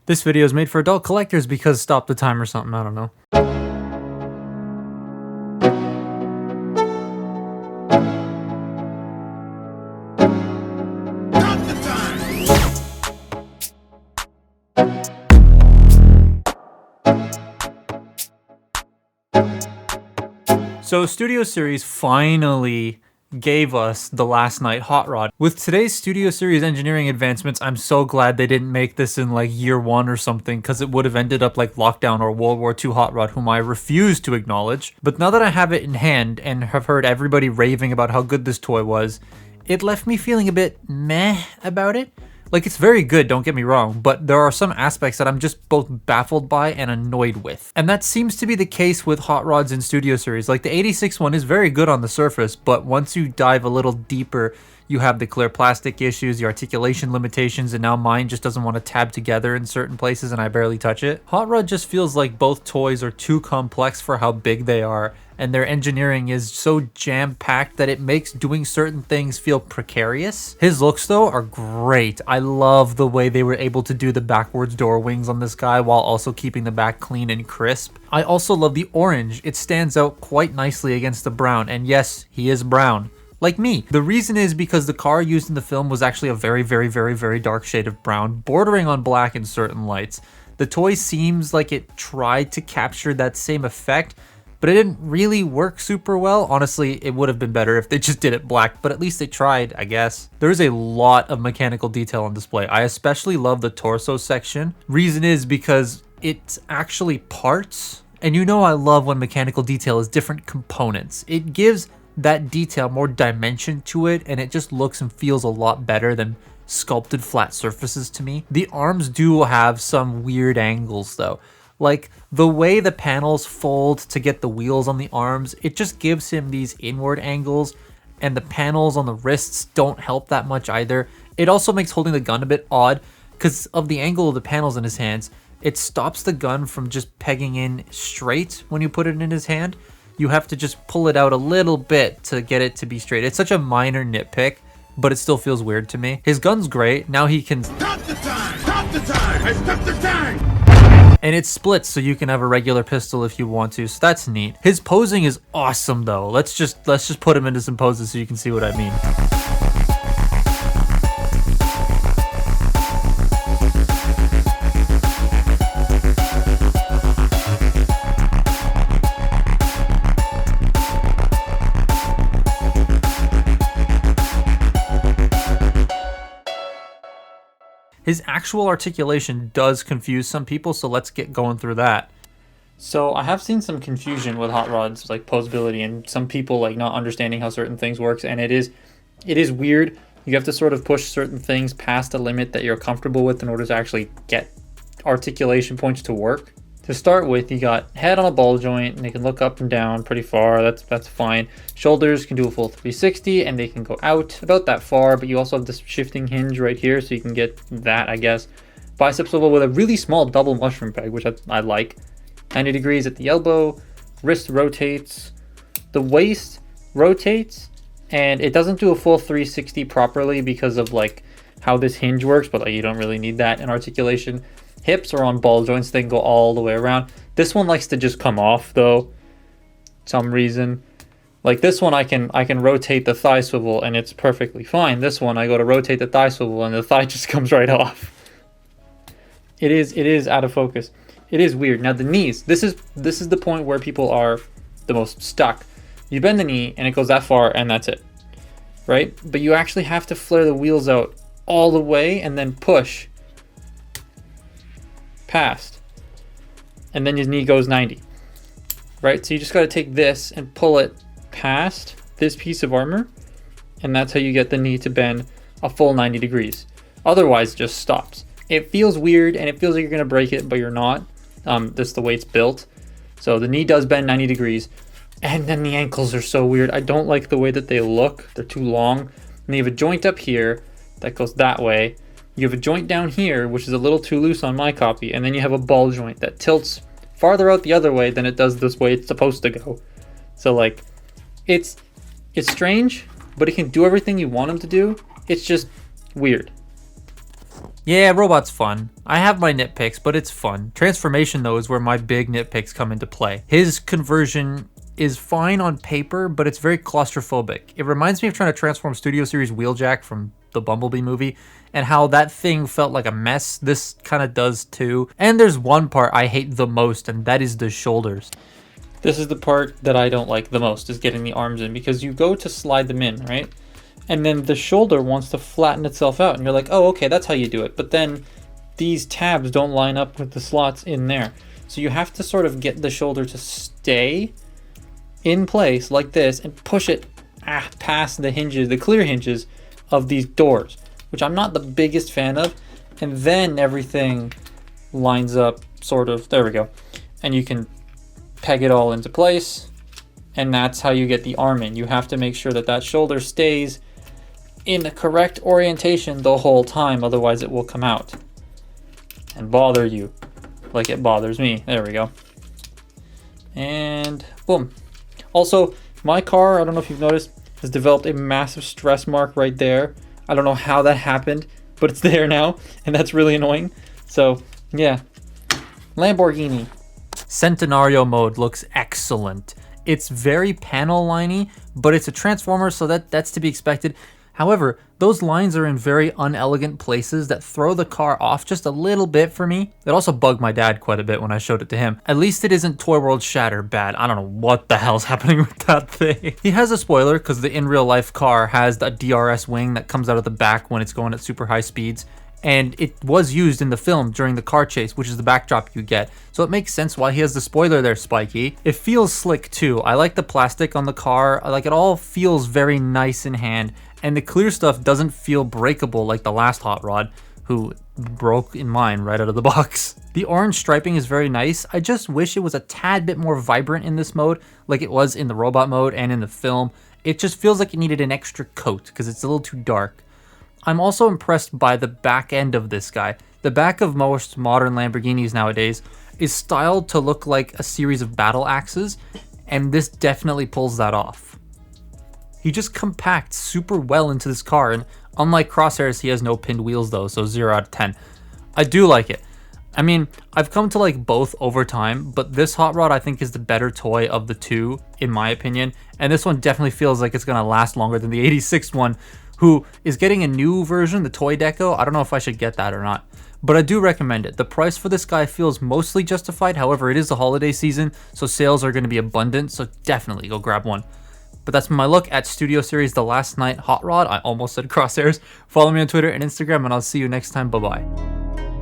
This video is made for adult collectors because stop the time or something, I don't know. So Studio Series finally gave us the last night hot rod. With today's Studio Series engineering advancements, I'm so glad they didn't make this in like year one or something, because it would have ended up like Lockdown or World War II hot rod, whom I refuse to acknowledge. But now that I have it in hand and have heard everybody raving about how good this toy was, it left me feeling a bit meh about it. Like, it's very good, don't get me wrong, but there are some aspects that I'm just both baffled by and annoyed with. And that seems to be the case with hot rods in Studio Series. Like, the 86 one is very good on the surface, but once you dive a little deeper, you have the clear plastic issues, the articulation limitations, and now mine just doesn't want to tab together in certain places and I barely touch it. Hot Rod just feels like both toys are too complex for how big they are, and their engineering is so jam-packed that it makes doing certain things feel precarious. His looks though are great. I love the way they were able to do the backwards door wings on this guy while also keeping the back clean and crisp. I also love the orange. It stands out quite nicely against the brown, and yes, he is brown. Like me. The reason is because the car used in the film was actually a very dark shade of brown, bordering on black in certain lights. The toy seems like it tried to capture that same effect, but it didn't really work super well. Honestly, it would have been better if they just did it black, but at least they tried, I guess. There's a lot of mechanical detail on display. I especially love the torso section. Reason is because it's actually parts, and you know I love when mechanical detail is different components. It gives that detail more dimension to it, and it just looks and feels a lot better than sculpted flat surfaces to me. The arms do have some weird angles though. Like the way the panels fold to get the wheels on the arms, it just gives him these inward angles, and the panels on the wrists don't help that much either. It also makes holding the gun a bit odd because of the angle of the panels in his hands. It stops the gun from just pegging in straight when you put it in his hand. You have to just pull it out a little bit to get it to be straight. It's such a minor nitpick, but it still feels weird to me. His gun's great. Now he can stop the time! Stop the time! I stopped the time! And it splits so you can have a regular pistol if you want to, so that's neat. His posing is awesome though. Let's just put him into some poses so you can see what I mean. His actual articulation does confuse some people, so let's get going through that. So I have seen some confusion with hot rods, like posability, and some people like not understanding how certain things works, and it is weird. You have to sort of push certain things past a limit that you're comfortable with in order to actually get articulation points to work. To start with, you got head on a ball joint, and they can look up and down pretty far. That's fine. Shoulders can do a full 360, and they can go out about that far, but you also have this shifting hinge right here, so you can get that, I guess. Bicep swivel with a really small double mushroom peg, which I like. 90 degrees at the elbow. Wrist rotates. The waist rotates, and it doesn't do a full 360 properly because of like how this hinge works, but like, you don't really need that in articulation. Hips are on ball joints, they can go all the way around. This one likes to just come off though, some reason. Like this one I can rotate the thigh swivel and it's perfectly fine. This one I go to rotate the thigh swivel and the thigh just comes right off. It is out of focus. It is weird. Now the knees, this is the point where people are the most stuck. You bend the knee and it goes that far and that's it, right? But you actually have to flare the wheels out all the way and then push past, and then his knee goes 90, right? So you just got to take this and pull it past this piece of armor, and that's how you get the knee to bend a full 90 degrees. Otherwise, it just stops. It feels weird, and it feels like you're going to break it, but you're not. That's the way it's built. So the knee does bend 90 degrees, and then the ankles are so weird. I don't like the way that they look. They're too long, and they have a joint up here that goes that way. You have a joint down here, which is a little too loose on my copy, and then you have a ball joint that tilts farther out the other way than it does this way it's supposed to go. So like, it's strange, but it can do everything you want him to do. It's just weird. Yeah, robot's fun. I have my nitpicks, but it's fun. Transformation, though, is where my big nitpicks come into play. His conversion is fine on paper, but it's very claustrophobic. It reminds me of trying to transform Studio Series Wheeljack from the Bumblebee movie, and how that thing felt like a mess. This kind of does too. And there's one part I hate the most, and that is the shoulders. This is the part that I don't like the most, is getting the arms in, because you go to slide them in, right? And then the shoulder wants to flatten itself out, and you're like, oh, okay, that's how you do it. But then these tabs don't line up with the slots in there. So you have to sort of get the shoulder to stay in place like this and push it past the hinges, the clear hinges of these doors, which I'm not the biggest fan of. And then everything lines up sort of, there we go. And you can peg it all into place, and that's how you get the arm in. You have to make sure that that shoulder stays in the correct orientation the whole time, otherwise it will come out and bother you like it bothers me. There we go. And boom. Also, my car, I don't know if you've noticed, has developed a massive stress mark right there. I don't know how that happened, but it's there now, and that's really annoying. So yeah, Lamborghini. Centenario mode looks excellent. It's very panel liney, but it's a transformer, so that's to be expected. However, those lines are in very unelegant places that throw the car off just a little bit for me. It also bugged my dad quite a bit when I showed it to him. At least it isn't Toy World Shatter bad. I don't know what the hell's happening with that thing. He has a spoiler because the in real life car has the DRS wing that comes out of the back when it's going at super high speeds. And it was used in the film during the car chase, which is the backdrop you get. So it makes sense why he has the spoiler there, Spiky. It feels slick too. I like the plastic on the car. Like, it all feels very nice in hand. And the clear stuff doesn't feel breakable like the last Hot Rod, who broke in mine right out of the box. The orange striping is very nice. I just wish it was a tad bit more vibrant in this mode, like it was in the robot mode and in the film. It just feels like it needed an extra coat because it's a little too dark. I'm also impressed by the back end of this guy. The back of most modern Lamborghinis nowadays is styled to look like a series of battle axes, and this definitely pulls that off. He just compacts super well into this car, and unlike Crosshairs, he has no pinned wheels though, so 0 out of 10. I do like it. I mean, I've come to like both over time, but this Hot Rod I think is the better toy of the two, in my opinion, and this one definitely feels like it's gonna last longer than the 86 one, who is getting a new version, the Toy Deco. I don't know if I should get that or not, but I do recommend it. The price for this guy feels mostly justified. However, it is the holiday season, so sales are going to be abundant, so definitely go grab one. But that's my look at Studio Series The Last Night Hot Rod. I almost said Crosshairs. Follow me on Twitter and Instagram, and I'll see you next time. Bye-bye.